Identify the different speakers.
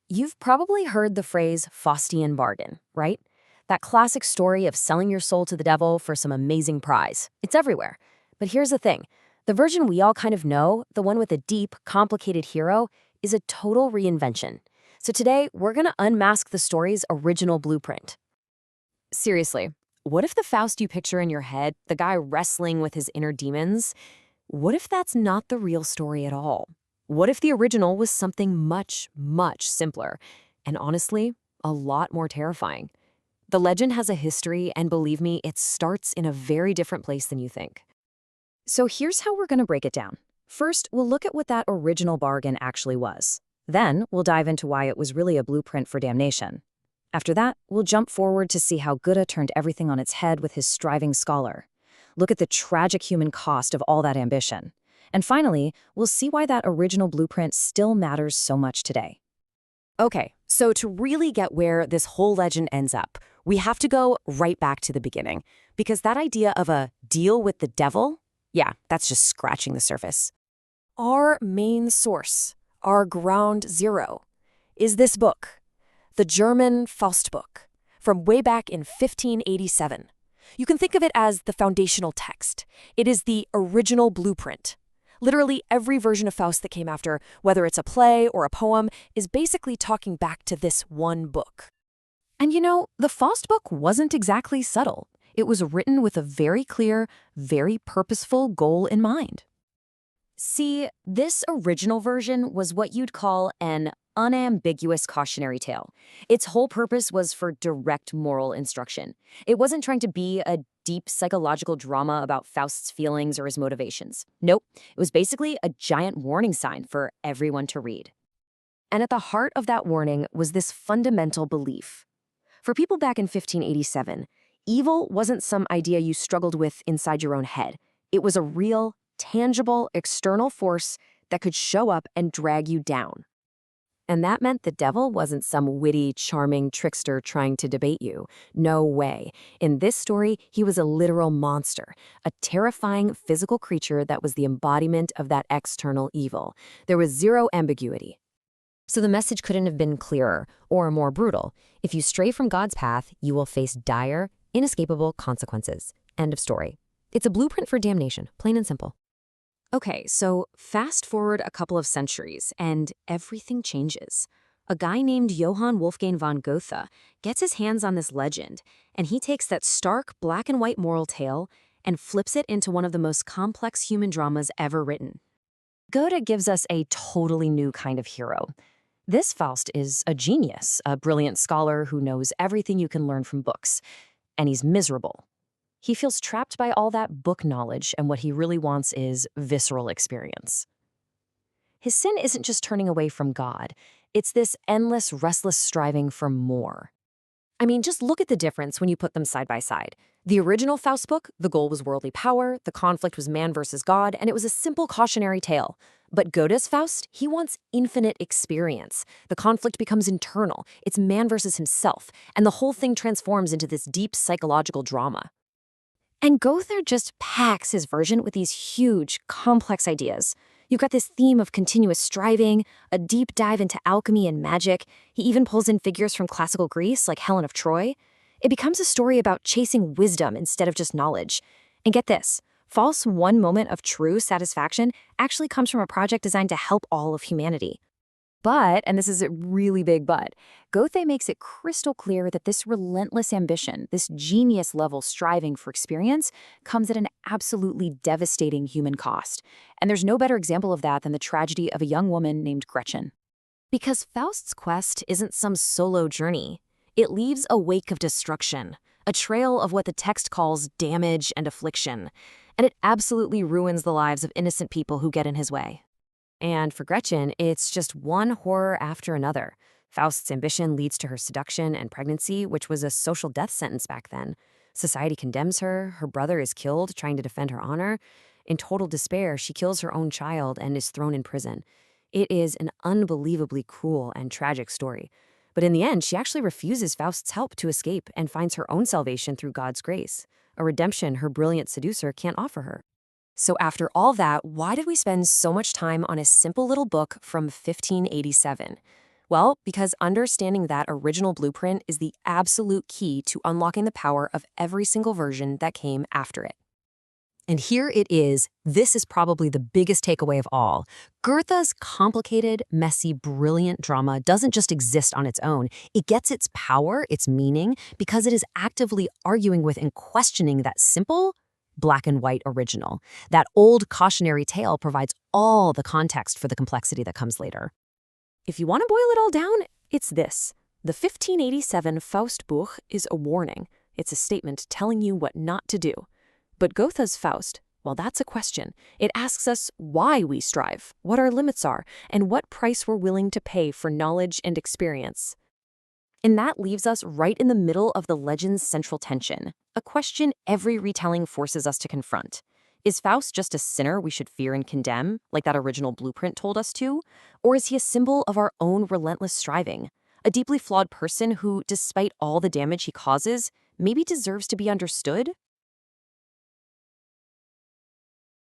Speaker 1: You've probably heard the phrase Faustian bargain, right? That classic story of selling your soul to the devil for some amazing prize. It's everywhere. But here's the thing. The version we all kind of know, the one with a deep, complicated hero, is a total reinvention. So today, we're going to unmask the story's original blueprint. Seriously, what if the Faust you picture in your head, the guy wrestling with his inner demons, what if that's not the real story at all? What if the original was something much, much simpler, and honestly, a lot more terrifying? The legend has a history, and believe me, it starts in a very different place than you think. So here's how we're going to break it down. First, we'll look at what that original bargain actually was. Then, we'll dive into why it was really a blueprint for damnation. After that, we'll jump forward to see how Goethe turned everything on its head with his striving scholar. Look at the tragic human cost of all that ambition. And finally, we'll see why that original blueprint still matters so much today. Okay, so to really get where this whole legend ends up, we have to go right back to the beginning, because that idea of a deal with the devil, yeah, that's just scratching the surface. Our main source, our ground zero, is this book, the German Faust book, from way back in 1587. You can think of it as the foundational text. It is the original blueprint. Literally every version of Faust that came after, whether it's a play or a poem, is basically talking back to this one book. And you know, the Faust book wasn't exactly subtle. It was written with a very clear, very purposeful goal in mind. See, this original version was what you'd call an unambiguous cautionary tale. Its whole purpose was for direct moral instruction. It wasn't trying to be a deep psychological drama about Faust's feelings or his motivations. Nope, it was basically a giant warning sign for everyone to read. And at the heart of that warning was this fundamental belief. For people back in 1587, evil wasn't some idea you struggled with inside your own head. It was a real, tangible, external force that could show up and drag you down. And that meant the devil wasn't some witty, charming trickster trying to debate you. No way. In this story, he was a literal monster, a terrifying physical creature that was the embodiment of that external evil. There was zero ambiguity. So the message couldn't have been clearer or more brutal. If you stray from God's path, you will face dire, inescapable consequences. End of story. It's a blueprint for damnation, plain and simple. Okay, so fast forward a couple of centuries, and everything changes. A guy named Johann Wolfgang von Goethe gets his hands on this legend, and he takes that stark black and white moral tale and flips it into one of the most complex human dramas ever written. Goethe gives us a totally new kind of hero. This Faust is a genius, a brilliant scholar who knows everything you can learn from books, and he's miserable. He feels trapped by all that book knowledge, and what he really wants is visceral experience. His sin isn't just turning away from God. It's this endless, restless striving for more. I mean, just look at the difference when you put them side by side. The original Faust book, the goal was worldly power, the conflict was man versus God, and it was a simple cautionary tale. But Goethe's Faust, he wants infinite experience. The conflict becomes internal. It's man versus himself, and the whole thing transforms into this deep psychological drama. And Goethe just packs his version with these huge, complex ideas. You've got this theme of continuous striving, a deep dive into alchemy and magic. He even pulls in figures from classical Greece, like Helen of Troy. It becomes a story about chasing wisdom instead of just knowledge. And get this, Faust's one moment of true satisfaction actually comes from a project designed to help all of humanity. But, and this is a really big but, Goethe makes it crystal clear that this relentless ambition, this genius-level striving for experience, comes at an absolutely devastating human cost. And there's no better example of that than the tragedy of a young woman named Gretchen. Because Faust's quest isn't some solo journey. It leaves a wake of destruction, a trail of what the text calls damage and affliction. And it absolutely ruins the lives of innocent people who get in his way. And for Gretchen, it's just one horror after another. Faust's ambition leads to her seduction and pregnancy, which was a social death sentence back then. Society condemns her. Her brother is killed trying to defend her honor. In total despair, she kills her own child and is thrown in prison. It is an unbelievably cruel and tragic story. But in the end, she actually refuses Faust's help to escape and finds her own salvation through God's grace, a redemption her brilliant seducer can't offer her. So after all that, why did we spend so much time on a simple little book from 1587?
Speaker 2: Well, because understanding that original blueprint is the absolute key to unlocking the power of every single version that came after it.
Speaker 1: And here it is. This is probably the biggest takeaway of all. Goethe's complicated, messy, brilliant drama doesn't just exist on its own. It gets its power, its meaning, because it is actively arguing with and questioning that simple, black and white original. That old cautionary tale provides all the context for the complexity that comes later.
Speaker 2: If you want to boil it all down, it's this. The 1587 Faustbuch is a warning. It's a statement telling you what not to do. But Goethe's Faust, well, that's a question. It asks us why we strive, what our limits are, and what price we're willing to pay for knowledge and experience. And that leaves us right in the middle of the legend's central tension, a question every retelling forces us to confront. Is Faust just a sinner we should fear and condemn, like that original blueprint told us to? Or is he a symbol of our own relentless striving? A deeply flawed person who, despite all the damage he causes, maybe deserves to be understood?